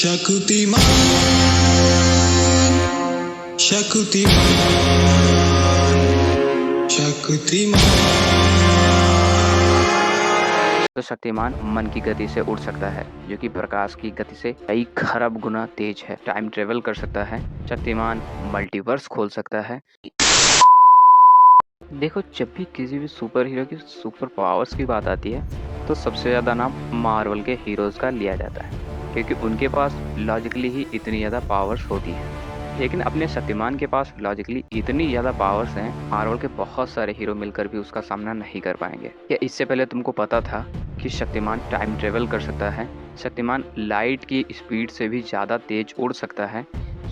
शक्तिमान शक्तिमान शक्तिमान। तो शक्तिमान मन की गति से उड़ सकता है, जो कि प्रकाश की गति से कई खरब गुना तेज है। टाइम ट्रेवल कर सकता है। शक्तिमान मल्टीवर्स खोल सकता है। देखो, जब भी किसी भी सुपर हीरो की सुपर पावर्स की बात आती है तो सबसे ज़्यादा नाम मार्वल के हीरोज़ का लिया जाता है, क्योंकि उनके पास लॉजिकली ही इतनी ज़्यादा पावर्स होती हैं। लेकिन अपने शक्तिमान के पास लॉजिकली इतनी ज़्यादा पावर्स हैं, मार्वल के बहुत सारे हीरो मिलकर भी उसका सामना नहीं कर पाएंगे। क्या इससे पहले तुमको पता था कि शक्तिमान टाइम ट्रेवल कर सकता है? शक्तिमान लाइट की स्पीड से भी ज़्यादा तेज उड़ सकता है।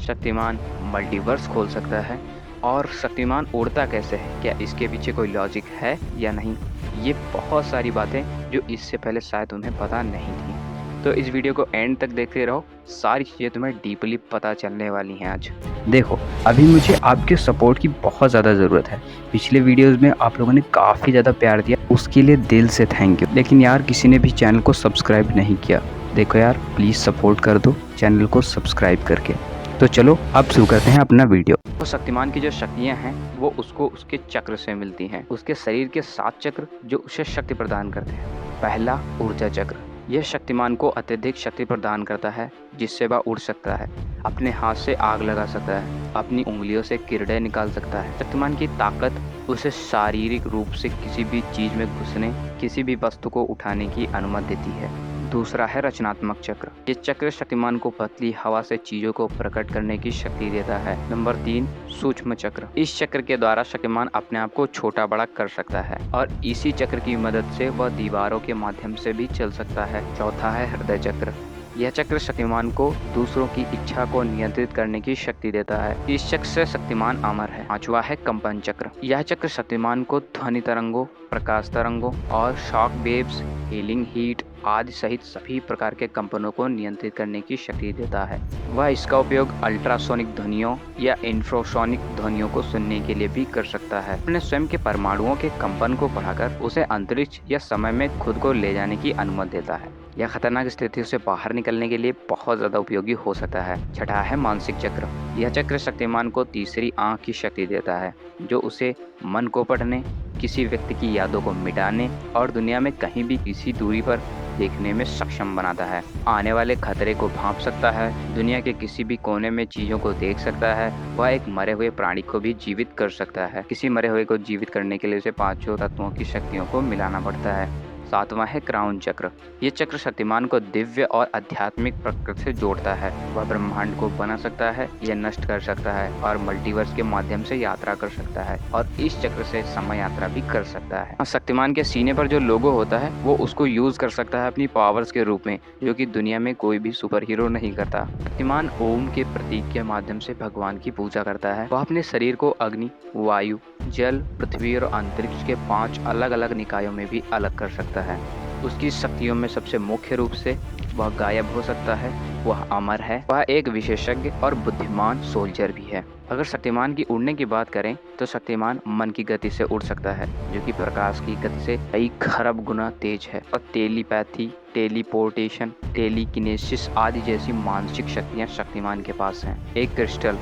शक्तिमान मल्टीवर्स खोल सकता है। और शक्तिमान उड़ता कैसे है? क्या इसके पीछे कोई लॉजिक है या नहीं? ये बहुत सारी बातें जो इससे पहले शायद उन्हें पता नहीं थी। तो इस वीडियो को एंड तक देखते रहो, सारी चीज़ें तुम्हें डीपली पता चलने वाली हैं आज। देखो, अभी मुझे आपके सपोर्ट की बहुत ज़्यादा ज़रूरत है। पिछले वीडियोस में आप लोगों ने काफ़ी ज़्यादा प्यार दिया, उसके लिए दिल से थैंक यू। लेकिन यार, किसी ने भी चैनल को सब्सक्राइब नहीं किया। देखो यार, प्लीज़ सपोर्ट कर दो चैनल को सब्सक्राइब करके। तो चलो अब शुरू करते हैं अपना वीडियो। तो शक्तिमान की जो शक्तियां हैं वो उसको उसके चक्र से मिलती हैं। उसके शरीर के 7 चक्र जो उसे शक्ति प्रदान करते हैं। पहला, ऊर्जा चक्र। यह शक्तिमान को अत्यधिक शक्ति प्रदान करता है, जिससे वह उड़ सकता है, अपने हाथ से आग लगा सकता है, अपनी उंगलियों से किरणें निकाल सकता है। शक्तिमान की ताकत उसे शारीरिक रूप से किसी भी चीज में घुसने, किसी भी वस्तु को उठाने की अनुमति देती है। दूसरा है रचनात्मक चक्र। ये चक्र शक्तिमान को पतली हवा से चीजों को प्रकट करने की शक्ति देता है। नंबर 3, सूक्ष्म चक्र। इस चक्र के द्वारा शक्तिमान अपने आप को छोटा बड़ा कर सकता है और इसी चक्र की मदद से वह दीवारों के माध्यम से भी चल सकता है। चौथा है हृदय चक्र। यह चक्र शक्तिमान को दूसरों की इच्छा को नियंत्रित करने की शक्ति देता है। इस चक्र से शक्तिमान अमर है। पांचवा है कंपन चक्र। यह चक्र शक्तिमान को ध्वनि तरंगों, प्रकाश तरंगों और शॉक वेव्स, हीलिंग हीट आदि सहित सभी प्रकार के कंपनों को नियंत्रित करने की शक्ति देता है। वह इसका उपयोग अल्ट्रासोनिक ध्वनियों या इंफ्रासोनिक ध्वनियों को सुनने के लिए भी कर सकता है। अपने स्वयं के परमाणुओं के कंपन को बढ़ाकर उसे अंतरिक्ष या समय में खुद को ले जाने की अनुमति देता है। यह खतरनाक स्थितियों से बाहर निकलने के लिए बहुत ज्यादा उपयोगी हो सकता है। छठा है मानसिक चक्र। यह चक्र शक्तिमान को तीसरी आंख की शक्ति देता है, जो उसे मन को पढ़ने, किसी व्यक्ति की यादों को मिटाने और दुनिया में कहीं भी किसी दूरी पर देखने में सक्षम बनाता है। आने वाले खतरे को भांप सकता है, दुनिया के किसी भी कोने में चीजों को देख सकता है। वह एक मरे हुए प्राणी को भी जीवित कर सकता है। किसी मरे हुए को जीवित करने के लिए उसे 5 तत्वों की शक्तियों को मिलाना पड़ता है। सातवां है क्राउन चक्र। ये चक्र शक्तिमान को दिव्य और आध्यात्मिक प्रकृति से जोड़ता है। वह ब्रह्मांड को बना सकता है, यह नष्ट कर सकता है और मल्टीवर्स के माध्यम से यात्रा कर सकता है और इस चक्र से समय यात्रा भी कर सकता है। शक्तिमान के सीने पर जो लोगो होता है वो उसको यूज कर सकता है अपनी पावर्स के रूप में, जो कि दुनिया में कोई भी सुपर हीरो नहीं करता। शक्तिमान ओम के प्रतीक के माध्यम से भगवान की पूजा करता है। वह अपने शरीर को अग्नि, वायु, जल, पृथ्वी और अंतरिक्ष के 5 अलग अलग निकायों में भी अलग कर सकता है। उसकी शक्तियों में सबसे मुख्य रूप से वह गायब हो सकता है, वह अमर है, वह एक विशेषज्ञ और बुद्धिमान सोल्जर भी है। अगर शक्तिमान की उड़ने की बात करें तो शक्तिमान मन की गति से उड़ सकता है, जो कि प्रकाश की गति से कई खरब गुना तेज है। और टेलीपैथी, टेलीपोर्टेशन, टेलीकिनेसिस आदि जैसी मानसिक शक्तियां शक्तिमान के पास हैं। एक क्रिस्टल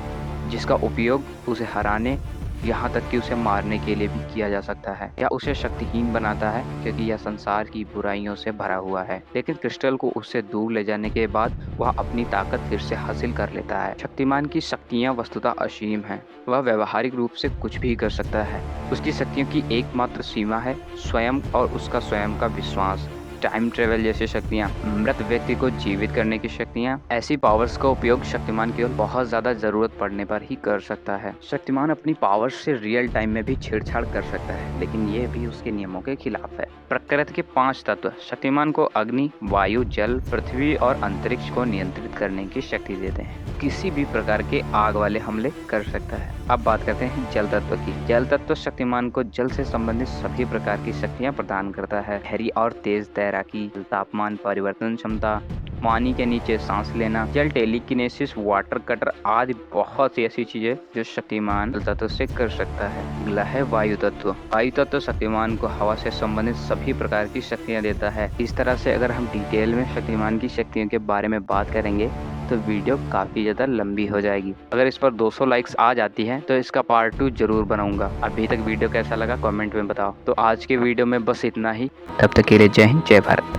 जिसका उपयोग उसे हराने, यहाँ तक कि उसे मारने के लिए भी किया जा सकता है, या उसे शक्तिहीन बनाता है, क्योंकि यह संसार की बुराइयों से भरा हुआ है। लेकिन क्रिस्टल को उससे दूर ले जाने के बाद वह अपनी ताकत फिर से हासिल कर लेता है। शक्तिमान की शक्तियाँ वस्तुतः असीम हैं। वह व्यवहारिक रूप से कुछ भी कर सकता है। उसकी शक्तियों की एकमात्र सीमा है स्वयं और उसका स्वयं का विश्वास। टाइम ट्रेवल जैसी शक्तियाँ, मृत व्यक्ति को जीवित करने की शक्तियाँ, ऐसी पावर्स का उपयोग शक्तिमान केवल बहुत ज्यादा जरूरत पड़ने पर ही कर सकता है। शक्तिमान अपनी पावर्स से रियल टाइम में भी छेड़छाड़ कर सकता है, लेकिन यह भी उसके नियमों के खिलाफ है। प्रकृति के 5 तत्व शक्तिमान को अग्नि, वायु, जल, पृथ्वी और अंतरिक्ष को नियंत्रित करने की शक्ति देते हैं। किसी भी प्रकार के आग वाले हमले कर सकता है। अब बात करते हैं जल तत्व की। जल तत्व शक्तिमान को जल से संबंधित सभी प्रकार की शक्तियाँ प्रदान करता है। गहरी और तेज तैराकी, तापमान परिवर्तन क्षमता, पानी के नीचे सांस लेना, जल टेलीकिनेसिस, वाटर कटर आदि बहुत सी ऐसी चीजें जो शक्तिमान जल तत्व से कर सकता है। अगला है वायु तत्व। वायु तत्व शक्तिमान को हवा से संबंधित सभी प्रकार की शक्तियाँ देता है। इस तरह से अगर हम डिटेल में शक्तिमान की शक्तियों के बारे में बात करेंगे तो वीडियो काफ़ी ज़्यादा लंबी हो जाएगी। अगर इस पर 200 लाइक्स आ जाती हैं तो इसका पार्ट 2 ज़रूर बनाऊंगा। अभी तक वीडियो कैसा लगा कमेंट में बताओ। तो आज के वीडियो में बस इतना ही। तब तक के लिए जय हिंद, जय भारत।